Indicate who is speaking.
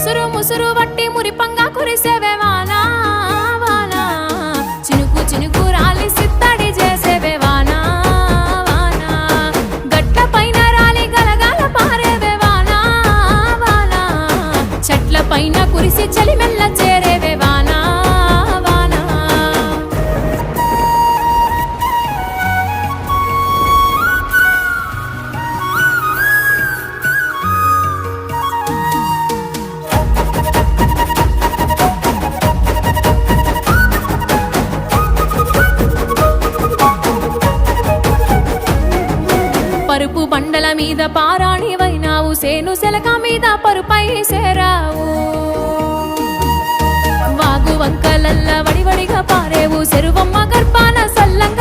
Speaker 1: ముసురు ముసురు వట్టి మురిపంగా కురిసేవే వానా వానా చినుకు చినుకు రాలి సిత్తడి చేసేవే వానా వానా గట్ల పైన రాలి గలగాల పారేవే వానా వానా చెట్ల పైన కురిసి చలిమెల్ల చేరేవే వానా వానా పరుపు బండల మీద పారాణివైనావు సేను సెలక మీద పరుపై సేరావు వాగు వంకలల్ల వడివడిగా పారేవు చెరువమ్మ గర్భాన సల్లంగా